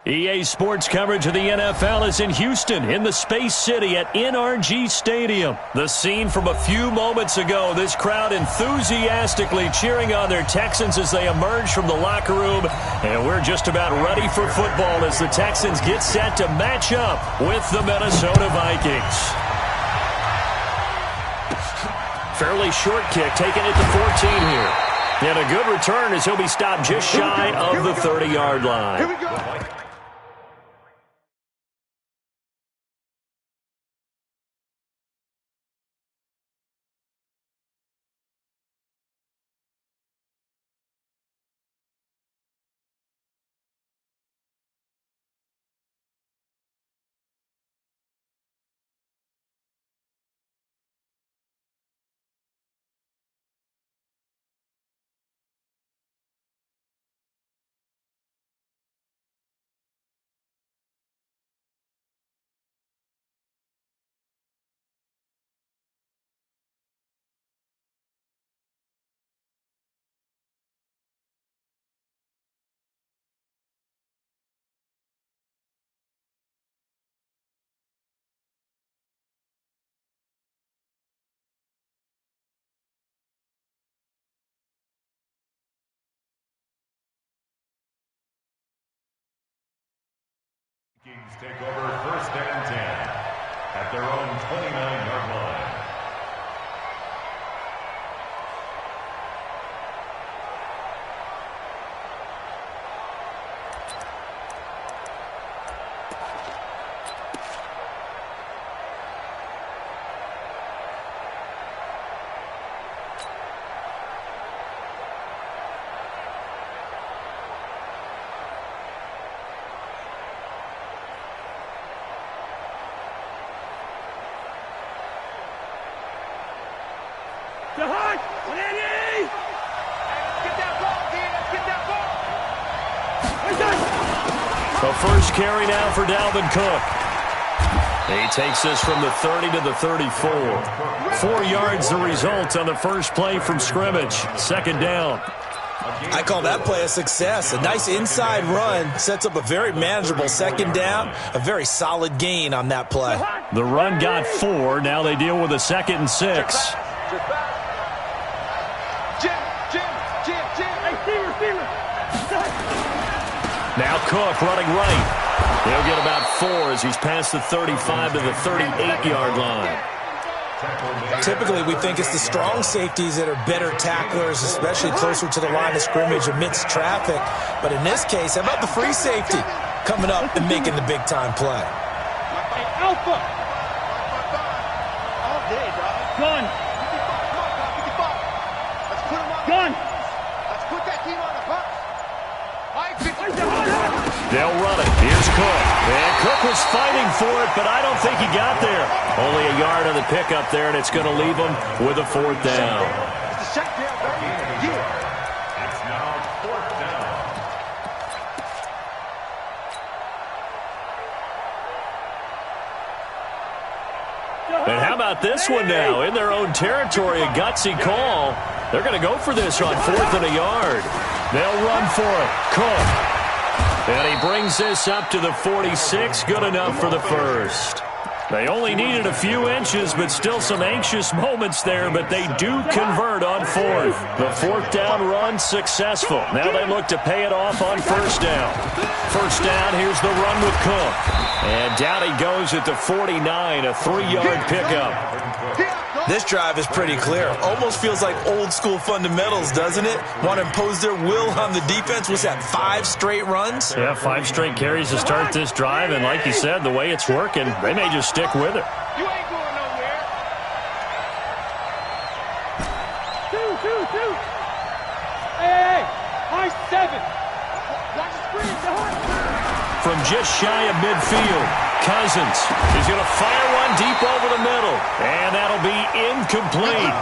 EA Sports coverage of the NFL is in Houston, in the Space City at NRG Stadium. The scene from a few moments ago, this crowd enthusiastically cheering on their Texans as they emerge from the locker room. And we're just about ready for football as the Texans get set to match up with the Minnesota Vikings. Fairly short kick, taken at the 14 here. And a good return as he'll be stopped just shy of the 30-yard line. Here we go. Vikings take over 1st and 10 at their own 29-yard line. The first carry now for Dalvin Cook. He takes this from the 30 to the 34. 4 yards the result on the first play from scrimmage. 2nd down. I call that play a success. A nice inside run sets up a very manageable 2nd down. A very solid gain on that play. The run got 4. Now they deal with a 2nd and 6. Now Cook running right. He'll get about 4 as he's past the 35 to the 38-yard line. Typically, we think it's the strong safeties that are better tacklers, especially closer to the line of scrimmage amidst traffic. But in this case, how about the free safety coming up and making the big-time play? Alpha. All day, dog. Gun. Gun. Let's put that team on the bus. They'll run it. Here's Cook. And Cook was fighting for it, but I don't think he got there. Only a yard on the pickup there, and it's going to leave him with a 4th down. It's now 4th down. And how about this one now? In their own territory, a gutsy call. They're going to go for this on 4th and a yard. They'll run for it. Cook. And he brings this up to the 46. Good enough for the first. They only needed a few inches, but still some anxious moments there, but they do convert on 4th. The 4th down run successful. Now they look to pay it off on 1st down. 1st down, here's the run with Cook. And down he goes at the 49, a 3-yard pickup. This drive is pretty clear. Almost feels like old-school fundamentals, doesn't it? Want to impose their will on the defense. Was that 5 straight runs? Yeah, 5 straight carries to start this drive, and like you said, the way it's working, they may just stick with it. You ain't going nowhere. 2. Hey, high 7. Watch the screen, From just shy of midfield, Cousins is going to fire one deep over the middle, and that'll be incomplete.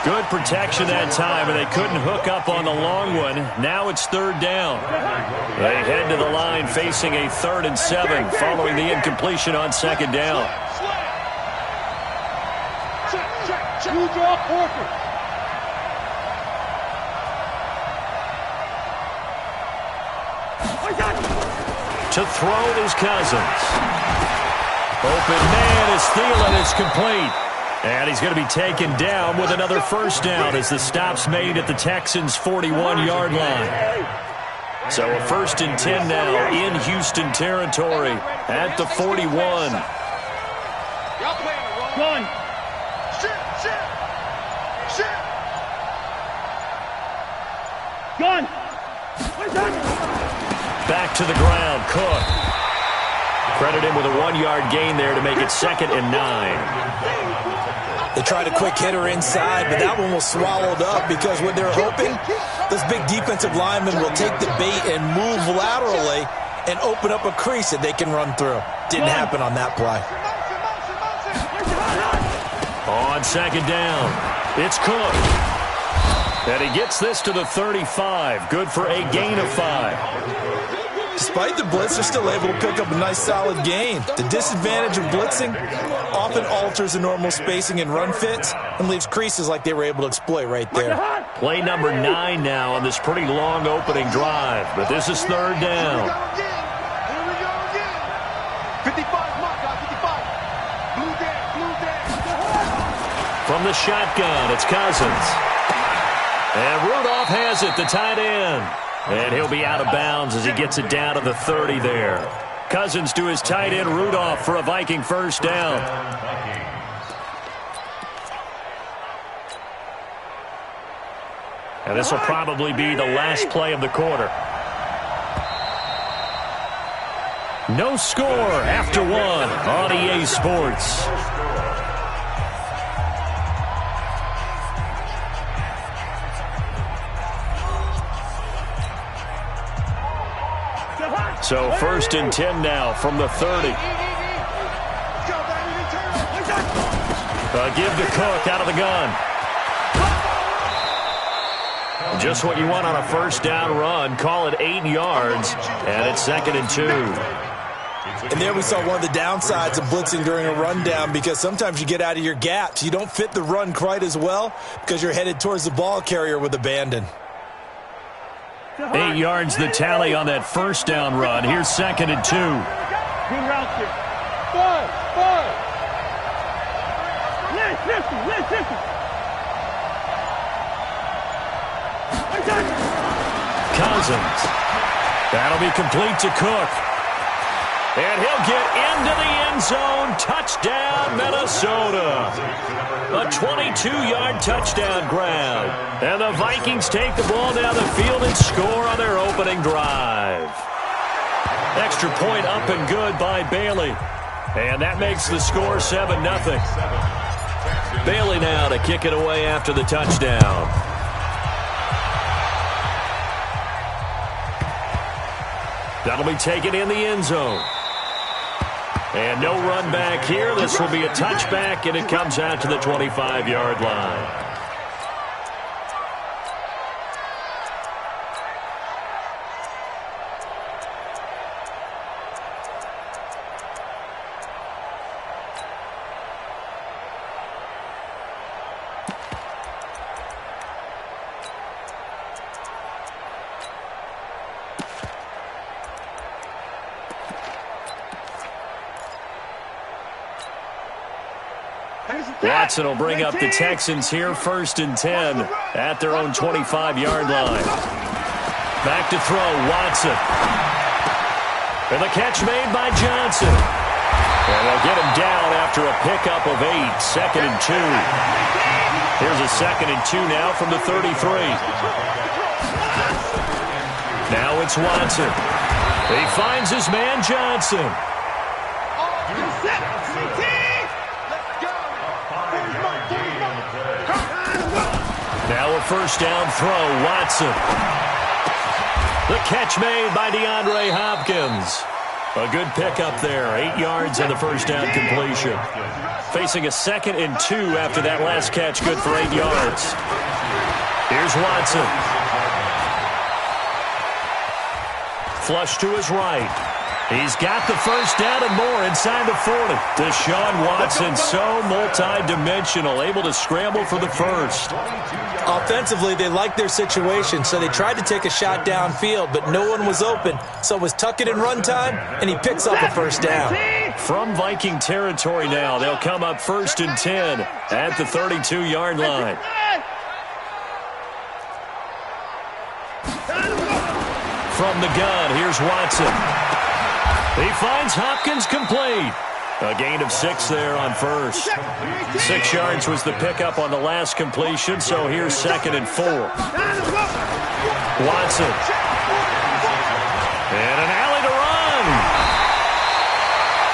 Good protection that time, and they couldn't hook up on the long one. Now it's 3rd down. They head to the line facing a 3rd and 7 following the incompletion on 2nd down. You draw Corker. To throw is Cousins. Open man is Thielen. It's complete. And he's going to be taken down with another first down as the stop's made at the Texans' 41-yard line. So a 1st and 10 now in Houston territory at the 41. Gun. Gun. Back to the ground, Cook. Credit him with a 1-yard gain there to make it 2nd and 9. They tried a quick hitter inside, but that one was swallowed up because what they're hoping, those big defensive linemen will take the bait and move laterally and open up a crease that they can run through. Didn't happen on that play. On 2nd down, it's Cook. And he gets this to the 35. Good for a gain of 5. Despite the blitz, they're still able to pick up a nice solid gain. The disadvantage of blitzing often alters the normal spacing and run fits and leaves creases like they were able to exploit right there. Play number 9 now on this pretty long opening drive, but this is 3rd down. 55, mark out, 55. Blue down. From the shotgun, it's Cousins. And Rudolph has it, the tight end. And he'll be out of bounds as he gets it down to the 30 there. Cousins to his tight end, Rudolph, for a Viking first down. And this will probably be the last play of the quarter. No score after 1 on EA Sports. So 1st and 10 now from the 30. Give to Cook out of the gun. Just what you want on a first down run. Call it 8 yards, and it's 2nd and 2. And there we saw one of the downsides of blitzing during a rundown because sometimes you get out of your gaps. You don't fit the run quite as well because you're headed towards the ball carrier with abandon. 8 yards the tally on that first down run. Here's 2nd and 2. Good route here. 5. Listen. Cousins. That'll be complete to Cook. And he'll get into the end zone. Touchdown, Minnesota. A 22-yard touchdown grab. And the Vikings take the ball down the field and score on their opening drive. Extra point up and good by Bailey. And that makes the score 7-0. Bailey now to kick it away after the touchdown. That'll be taken in the end zone. And no run back here. This will be a touchback, and it comes out to the 25-yard line. Watson will bring up the Texans here, 1st and 10 at their own 25-yard line. Back to throw, Watson. And the catch made by Johnson. And they'll get him down after a pickup of 8, 2nd and 2. Here's a 2nd and 2 now from the 33. Now it's Watson. He finds his man Johnson. Now a first down throw, Watson. The catch made by DeAndre Hopkins. A good pickup there, 8 yards and the first down completion. Facing a 2nd and 2 after that last catch, good for 8 yards. Here's Watson. Flush to his right. He's got the first down and more inside the 40. Deshaun Watson, so multi-dimensional, able to scramble for the first. Offensively, they liked their situation, so they tried to take a shot downfield, but no one was open. So it was tuck it in run time, and he picks up a first down. From Viking territory now, they'll come up 1st and 10 at the 32-yard line. From the gun, here's Watson. He finds Hopkins complete. A gain of 6 there on first. 6 yards was the pickup on the last completion, so here's 2nd and 4. Watson. And an alley to run.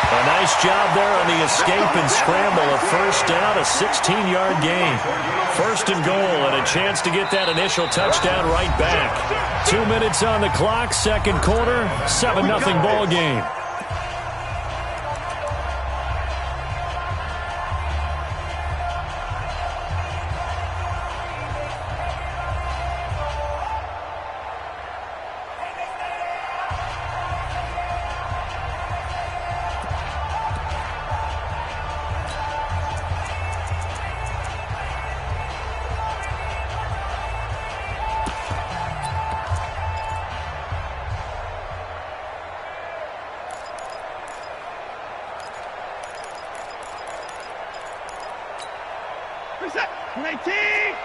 A nice job there on the escape and scramble. A first down, a 16-yard gain. 1st and goal, and a chance to get that initial touchdown right back. 2 minutes on the clock, 2nd quarter, 7-0 ball game.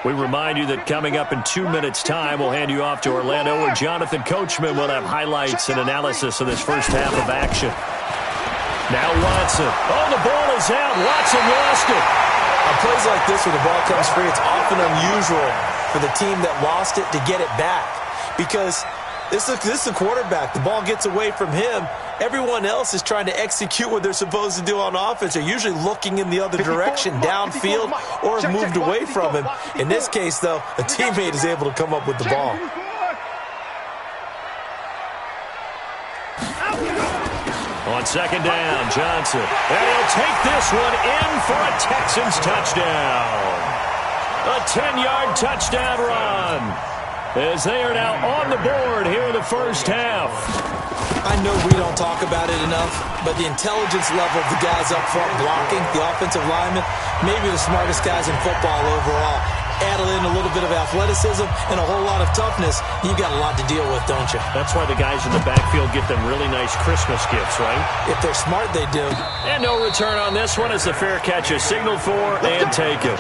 We remind you that coming up in 2 minutes' time, we'll hand you off to Orlando, where Jonathan Coachman will have highlights and analysis of this first half of action. Now Watson. Oh, the ball is out. Watson lost it. On plays like this where the ball comes free, it's often unusual for the team that lost it to get it back. Because this is a quarterback. The ball gets away from him. Everyone else is trying to execute what they're supposed to do on offense. They're usually looking in the other direction, downfield, or have moved away from him. In this case, though, a teammate is able to come up with the ball. On 2nd down, Johnson. And he'll take this one in for a Texans touchdown. A 10-yard touchdown run. As they are now on the board here in the first half. I know we don't talk about it enough, but the intelligence level of the guys up front blocking, the offensive linemen, maybe the smartest guys in football overall. Add in a little bit of athleticism and a whole lot of toughness, you got a lot to deal with, don't you? That's why the guys in the backfield get them really nice Christmas gifts, right? If they're smart, they do. And no return on this one as the fair catch is signaled for and taken.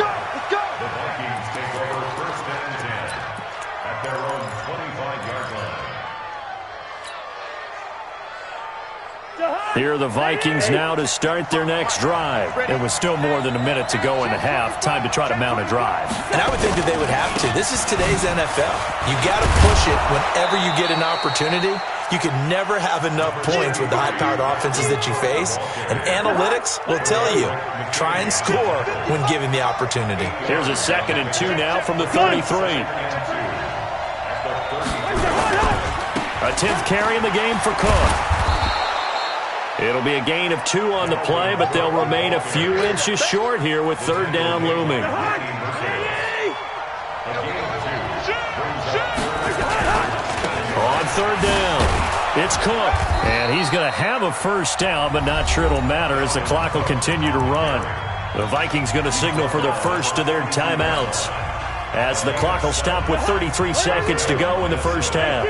Here are the Vikings now to start their next drive. It was still more than a minute to go in the half. Time to try to mount a drive. And I would think that they would have to. This is today's NFL. You got to push it whenever you get an opportunity. You can never have enough points with the high-powered offenses that you face. And analytics will tell you, try and score when given the opportunity. Here's a 2nd and 2 now from the 33. A 10th carry in the game for Cook. It'll be a gain of 2 on the play, but they'll remain a few inches short here with 3rd down looming. On 3rd down, it's Cook. And he's going to have a first down, but not sure it'll matter as the clock will continue to run. The Vikings going to signal for their first of their timeouts as the clock will stop with 33 seconds to go in the first half.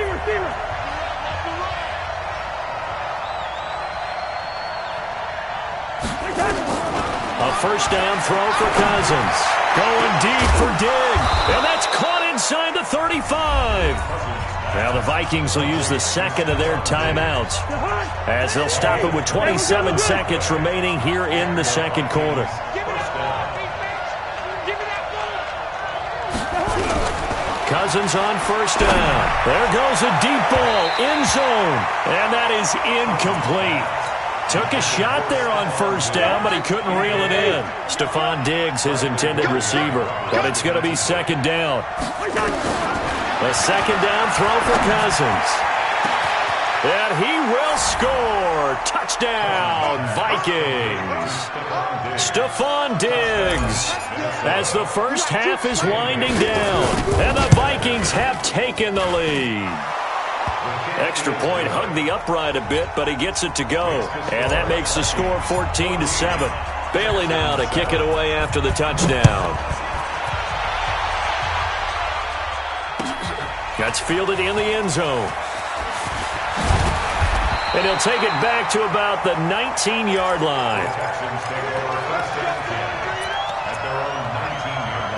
A first down throw for Cousins. Going deep for Diggs. And that's caught inside the 35. Now the Vikings will use the 2nd of their timeouts as they'll stop it with 27 seconds remaining here in the 2nd quarter. Cousins on first down. There goes a deep ball in zone. And that is incomplete. Took a shot there on first down, but he couldn't reel it in. Stephon Diggs, his intended receiver. But it's going to be 2nd down. A 2nd down throw for Cousins. And he will score. Touchdown, Vikings. Stephon Diggs as the first half is winding down. And the Vikings have taken the lead. Extra point hugged the upright a bit, but he gets it to go. And that makes the score 14-7. Bailey now to kick it away after the touchdown. That's fielded in the end zone. And he'll take it back to about the 19-yard line. Texans take over first and 10 at their own 19-yard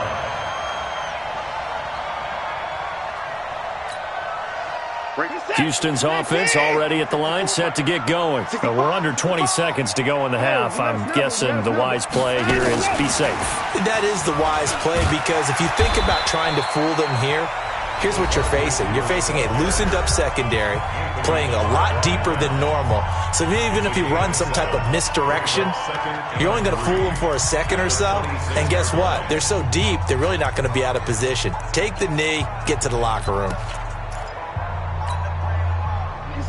line. Houston's offense already at the line, set to get going. We're under 20 seconds to go in the half. I'm guessing the wise play here is be safe. That is the wise play, because if you think about trying to fool them here, here's what you're facing. You're facing a loosened-up secondary, playing a lot deeper than normal. So even if you run some type of misdirection, you're only going to fool them for a second or so. And guess what? They're so deep, they're really not going to be out of position. Take the knee, get to the locker room.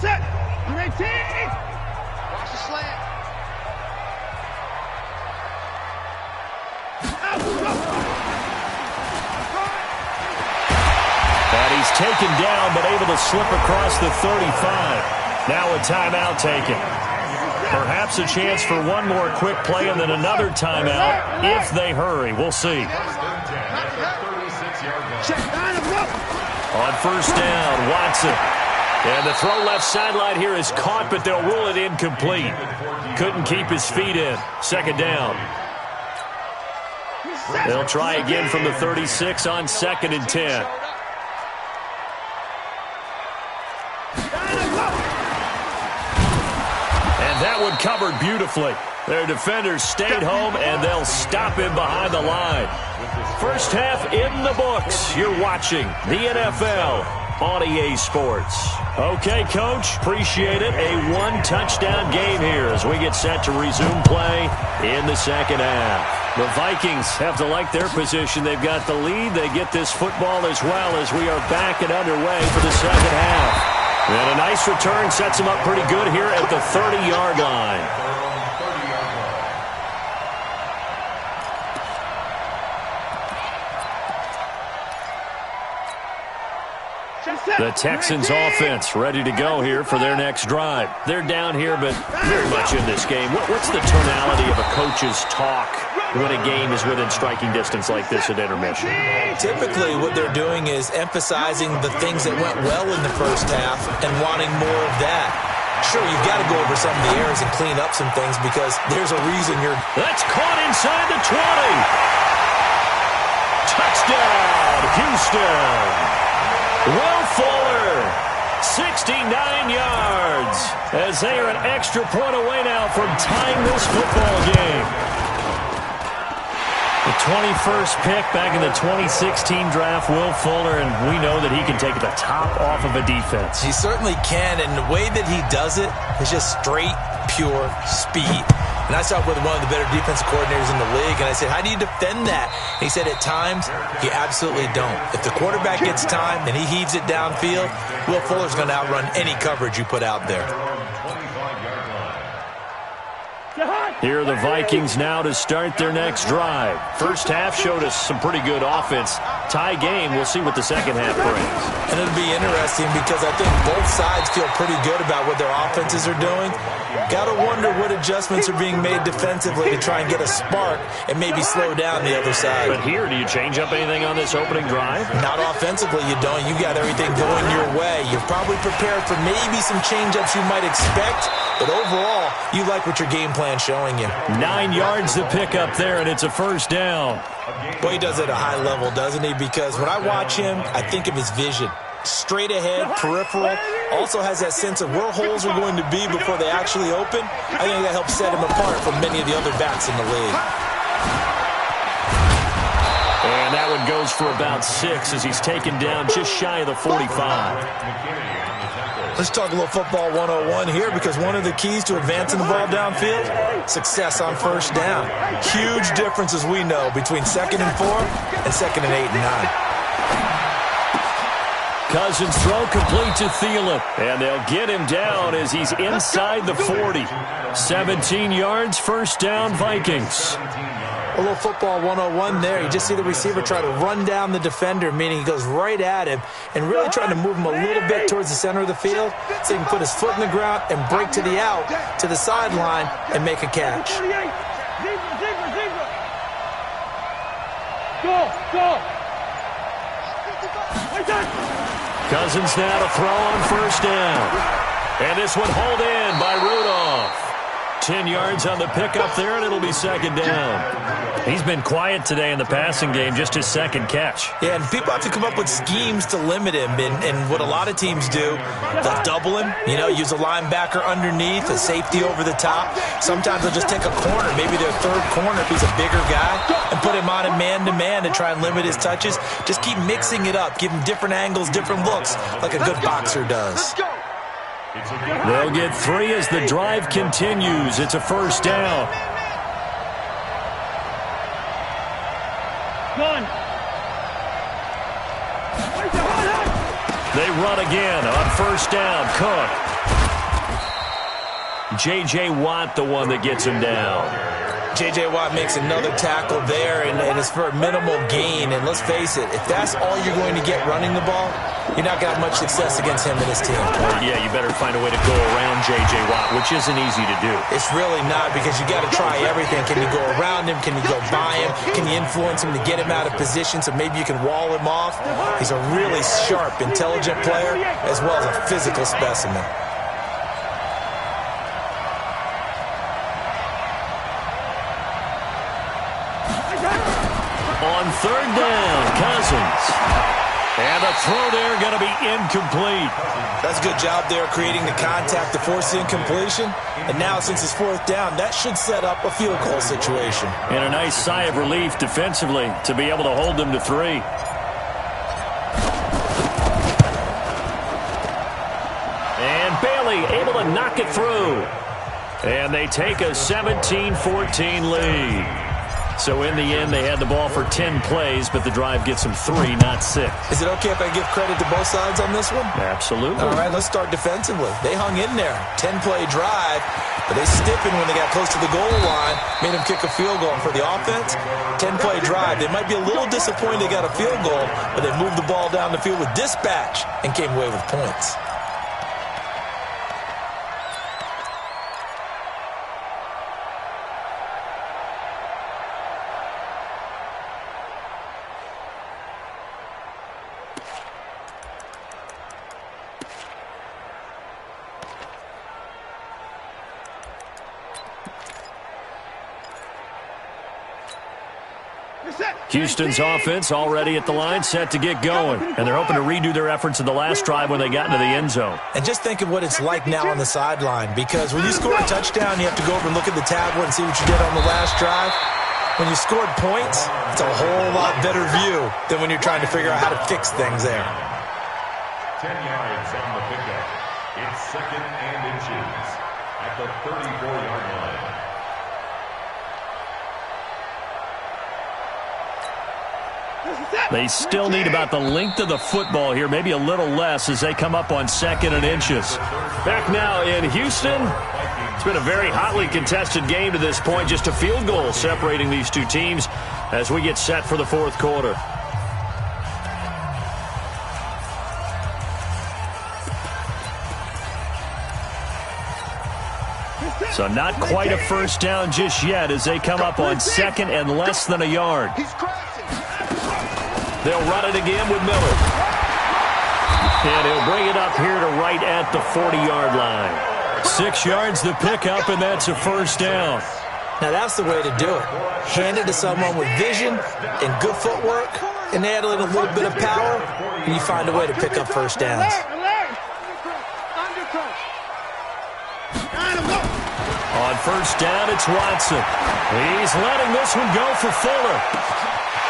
Set. 118. Watch the slant. And he's taken down, but able to slip across the 35. Now a timeout taken. Perhaps a chance for one more quick play and then another timeout if they hurry. We'll see. On first down, Watson. And the throw left sideline here is caught, but they'll rule it incomplete. Couldn't keep his feet in. Second down. They'll try again from the 36 on 2nd and 10. And that one covered beautifully. Their defenders stayed home, and they'll stop him behind the line. First half in the books. You're watching the NFL on EA Sports. Okay, Coach, appreciate it. A one-touchdown game here as we get set to resume play in the second half. The Vikings have to like their position. They've got the lead. They get this football as well as we are back and underway for the second half. And a nice return sets them up pretty good here at the 30-yard line. The Texans offense ready to go here for their next drive. They're down here, but very much in this game. What's the tonality of a coach's talk when a game is within striking distance like this at intermission? Typically, what they're doing is emphasizing the things that went well in the first half and wanting more of that. Sure, you've got to go over some of the errors and clean up some things because there's a reason you're... That's caught inside the 20. Touchdown, Houston. Will Fuller, 69 yards, as they are an extra point away now from tying this football game. The 21st pick back in the 2016 draft, Will Fuller, and we know that he can take the top off of a defense. He certainly can, and the way that he does it is just straight, pure speed. And I talked with one of the better defensive coordinators in the league, and I said, how do you defend that? And he said, at times, you absolutely don't. If the quarterback gets time and he heaves it downfield, Will Fuller's going to outrun any coverage you put out there. Here are the Vikings now to start their next drive. First half showed us some pretty good offense. Tie game, we'll see what the second half brings. And it'll be interesting because I think both sides feel pretty good about what their offenses are doing. Got to wonder what adjustments are being made defensively to try and get a spark and maybe slow down the other side. But here, do you change up anything on this opening drive? Not offensively, you don't. You got everything going your way. You're probably prepared for maybe some change-ups you might expect, but overall, you like what your game plan's showing you. 9 yards to pick up there, and it's a first down. Boy, he does it at a high level, doesn't he? Because when I watch him, I think of his vision. Straight ahead, peripheral, also has that sense of where holes are going to be before they actually open. I think that helps set him apart from many of the other backs in the league. And that one goes for about 6 as he's taken down just shy of the 45. Let's talk a little football 101 here because one of the keys to advancing the ball downfield, success on first down. Huge difference, as we know, between 2nd and 4 and 2nd and 8 and 9. Cousins throw complete to Thielen, and they'll get him down as he's inside the 40. 17 yards, first down, Vikings. A little football 101 there. You just see the receiver try to run down the defender, meaning he goes right at him and really trying to move him a little bit towards the center of the field so he can put his foot in the ground and break to the out, to the sideline, and make a catch. Go! Cousins now to throw on first down. And this one hauled in by Rudolph. 10 yards on the pickup there, and it'll be second down. He's been quiet today in the passing game, just his second catch. Yeah, and people have to come up with schemes to limit him. And what a lot of teams do, they'll double him, use a linebacker underneath, a safety over the top. Sometimes they'll just take a corner, maybe their third corner if he's a bigger guy, and put him on a man-to-man to try and limit his touches. Just keep mixing it up, give him different angles, different looks, like a good boxer does. They'll get 3 as the drive continues. It's a first down. They run again on first down. Cook. J.J. Watt, the one that gets him down. J.J. Watt makes another tackle there, and it's for a minimal gain. And let's face it, if that's all you're going to get running the ball, you're not going to have much success against him and his team. Yeah, you better find a way to go around J.J. Watt, which isn't easy to do. It's really not, because you got to try everything. Can you go around him? Can you go by him? Can you influence him to get him out of position so maybe you can wall him off? He's a really sharp, intelligent player as well as a physical specimen. On third down, Cousins. And the throw there going to be incomplete. That's a good job there creating the contact to force the incompletion. And now since it's fourth down, that should set up a field goal situation. And a nice sigh of relief defensively to be able to hold them to 3. And Bailey able to knock it through. And they take a 17-14 lead. So in the end, they had the ball for 10 plays, but the drive gets them 3, not 6. Is it okay if I give credit to both sides on this one? Absolutely. All right, let's start defensively. They hung in there. 10-play drive, but they stiffened when they got close to the goal line, made them kick a field goal. And for the offense, 10-play drive. They might be a little disappointed they got a field goal, but they moved the ball down the field with dispatch and came away with points. Houston's offense already at the line, set to get going. And they're hoping to redo their efforts in the last drive when they got into the end zone. And just think of what it's like now on the sideline, because when you score a touchdown, you have to go over and look at the tablet and see what you did on the last drive. When you scored points, it's a whole lot better view than when you're trying to figure out how to fix things there. 10 yards on the pickup. It's second and inches at the 34-yard line. They still need about the length of the football here, maybe a little less as they come up on second and inches. Back now in Houston. It's been a very hotly contested game to this point. Just a field goal separating these two teams as we get set for the fourth quarter. So not quite a first down just yet as they come up on second and less than a yard. They'll run it again with Miller. And he'll bring it up here to right at the 40-yard line. 6 yards the pickup, and that's a first down. Now that's the way to do it. Hand it to someone with vision and good footwork, and add in a little bit of power, and you find a way to pick up first downs. On first down, it's Watson. He's letting this one go for Fuller.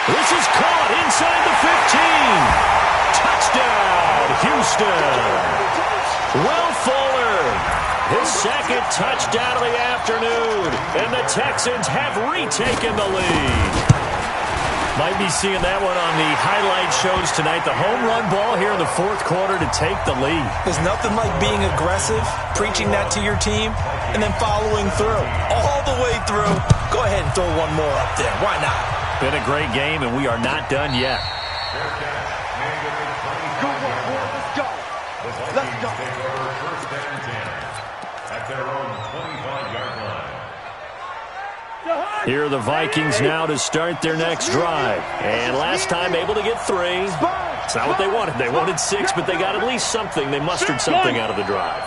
This is caught inside the 15. Touchdown, Houston. Will Fuller, his second touchdown of the afternoon, and the Texans have retaken the lead. Might be seeing that one on the highlight shows tonight. The home run ball here in the fourth quarter to take the lead. There's nothing like being aggressive, preaching that to your team, and then following through, all the way through. Go ahead and throw one more up there. Why not? Been a great game, and we are not done yet. Good work, boys. Let's go. Let's go. Take over first and 10 at their own 25-yard line. Here are the Vikings now to start their next drive. And last time able to get 3. It's not what they wanted. They wanted 6, but they got at least something. They mustered something out of the drive.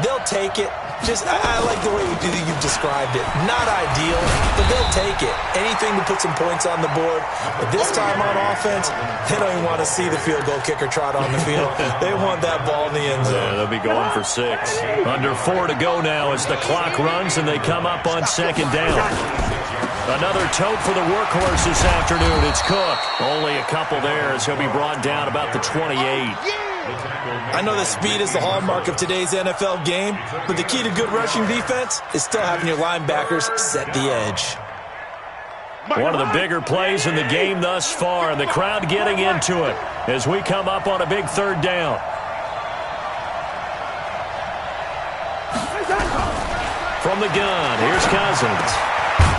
They'll take it. I like the way you've described it. Not ideal, but they'll take it. Anything to put some points on the board. But this time on offense, they don't even want to see the field goal kicker trot on the field. They want that ball in the end zone. Yeah, they'll be going for 6. Under 4 to go now as the clock runs, and they come up on second down. Another tote for the workhorse this afternoon. It's Cook. Only a couple there as he'll be brought down about the 28. I know that speed is the hallmark of today's NFL game, but the key to good rushing defense is still having your linebackers set the edge. One of the bigger plays in the game thus far, and the crowd getting into it as we come up on a big third down. From the gun, here's Cousins.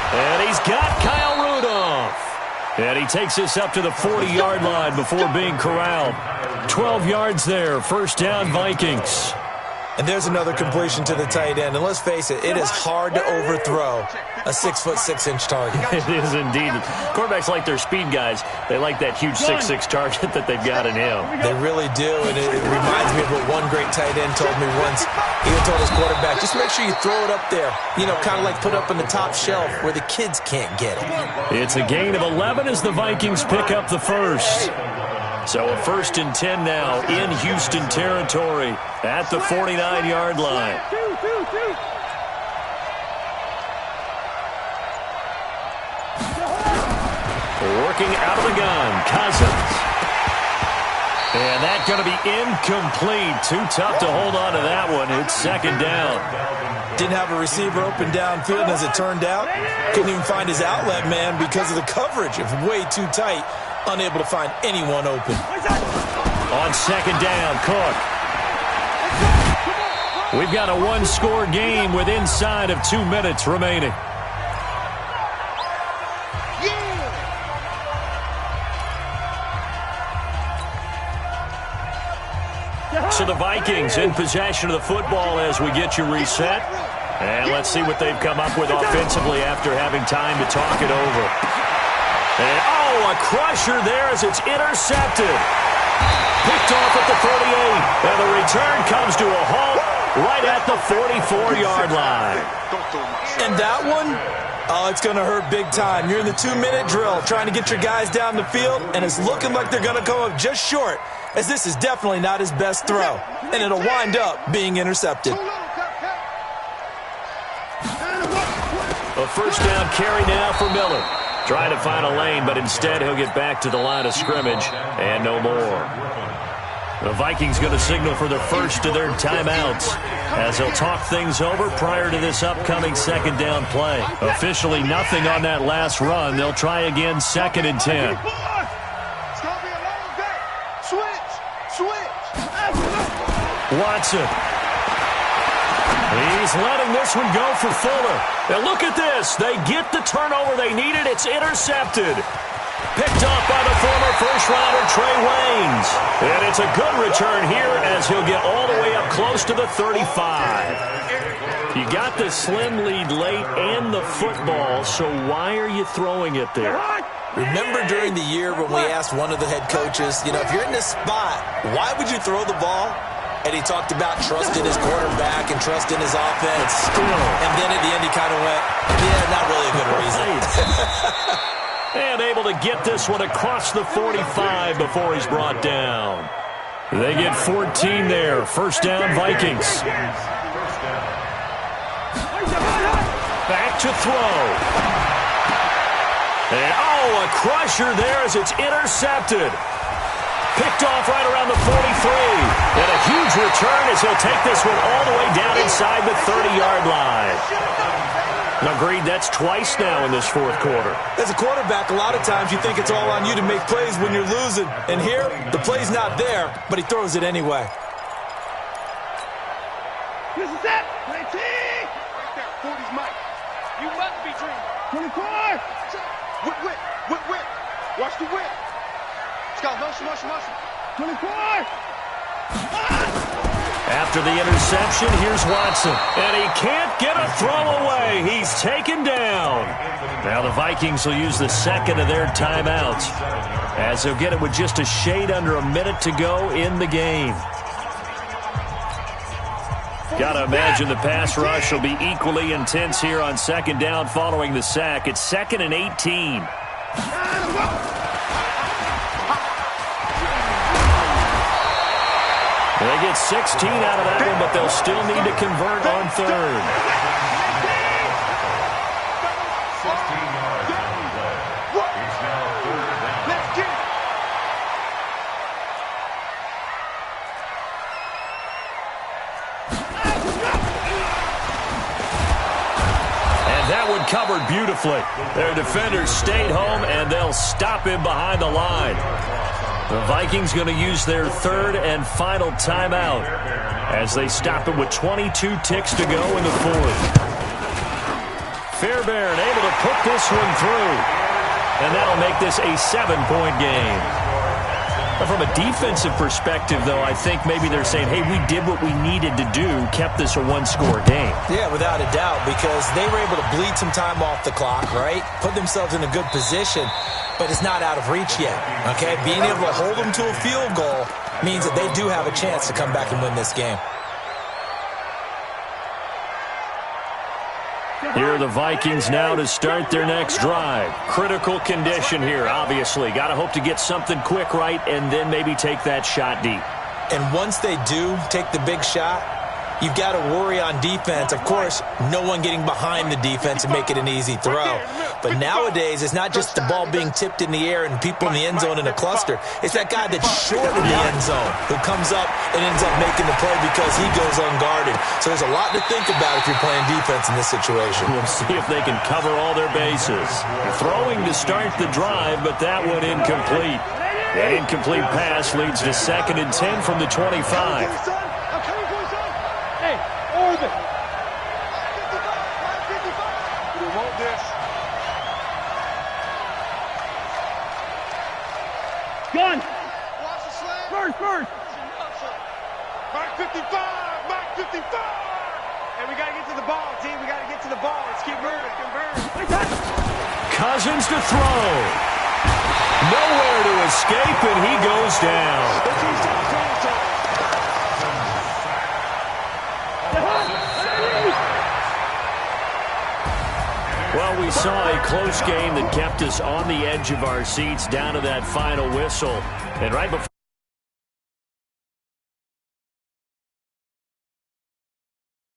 And he's got Kyle Rudolph. And he takes this up to the 40-yard line before being corralled. 12 yards there, first down Vikings. And there's another completion to the tight end. And let's face it, it is hard to overthrow a 6'6" target. It is indeed. Quarterbacks like their speed guys. They like that huge 6'6" target that they've got in him. They really do, and it reminds me of what one great tight end told me once. He told his quarterback, just make sure you throw it up there. You know, kind of like put up on the top shelf where the kids can't get it. It's a gain of 11 as the Vikings pick up the first. So a 1st and 10 now in Houston territory at the 49-yard line. Working out of the gun, Cousins. And that's going to be incomplete. Too tough to hold on to that one. It's second down. Didn't have a receiver open downfield, and as it turned out, couldn't even find his outlet man because of the coverage. It was way too tight. Unable to find anyone open. On second down, Cook. We've got a one-score game with inside of 2 minutes remaining. So the Vikings in possession of the football as we get you reset. And let's see what they've come up with offensively after having time to talk it over. And, a crusher there as it's intercepted. Picked off at the 48. And the return comes to a halt right at the 44-yard line. And that one, it's going to hurt big time. You're in the 2-minute drill trying to get your guys down the field, and it's looking like they're going to come up just short, as this is definitely not his best throw. And it'll wind up being intercepted. A first down carry now for Miller. Trying to find a lane, but instead he'll get back to the line of scrimmage and no more. The Vikings going to signal for the first of their timeouts as they'll talk things over prior to this upcoming second down play. Officially nothing on that last run. They'll try again 2nd and 10. Watson. He's letting this one go for Fuller. And look at this. They get the turnover they needed. It's intercepted. Picked up by the former first-rounder Trey Waynes. And it's a good return here as he'll get all the way up close to the 35. You got the slim lead late and the football, so why are you throwing it there? Remember during the year when we asked one of the head coaches, if you're in this spot, why would you throw the ball? And he talked about trusting his quarterback and trusting his offense. And then at the end he kind of went, yeah, not really a good reason. And able to get this one across the 45 before he's brought down. They get 14 there. First down, Vikings. Back to throw. And, a crusher there as it's intercepted. Picked off right around the 43. And a huge return as he'll take this one all the way down inside the 30-yard line. Agreed, that's twice now in this fourth quarter. As a quarterback, a lot of times you think it's all on you to make plays when you're losing. And here, the play's not there, but he throws it anyway. This is it. 40's Mike. You must be dreaming. 24! Whip. Watch the whip. Scott, motion. 24! After the interception, here's Watson. And he can't get a throw away. He's taken down. Now the Vikings will use the second of their timeouts, as they'll get it with just a shade under a minute to go in the game. Got to imagine the pass rush will be equally intense here on second down following the sack. It's 2nd and 18. They get 16 out of that one, but they'll still need to convert on third. 16 yards on the play. It's now 3rd down. Let's get it. And that one covered beautifully. Their defenders stayed home, and they'll stop him behind the line. The Vikings going to use their 3rd and final timeout as they stop it with 22 ticks to go in the 4th. Fairbairn able to put this one through, and that'll make this a 7-point game. But from a defensive perspective, though, I think maybe they're saying, hey, we did what we needed to do, kept this a one-score game. Yeah, without a doubt, because they were able to bleed some time off the clock, right? Put themselves in a good position, but it's not out of reach yet, okay? Being able to hold them to a field goal means that they do have a chance to come back and win this game. Here are the Vikings now to start their next drive. Critical condition here, obviously. Got to hope to get something quick right and then maybe take that shot deep. And once they do take the big shot, you've got to worry on defense. Of course, no one getting behind the defense and make it an easy throw. But nowadays, it's not just the ball being tipped in the air and people in the end zone in a cluster. It's that guy that's short in the end zone who comes up and ends up making the play because he goes unguarded. So there's a lot to think about if you're playing defense in this situation. We'll see if they can cover all their bases. Throwing to start the drive, but that one incomplete. That incomplete pass leads to 2nd and 10 from the 25. Hey, Orbit. We want this. Gun. First. Mark 55. Hey, we got to get to the ball, team. We got to get to the ball. Let's keep moving. Cousins to throw. Nowhere to escape, and he goes down. Well, we saw a close game that kept us on the edge of our seats down to that final whistle. And right before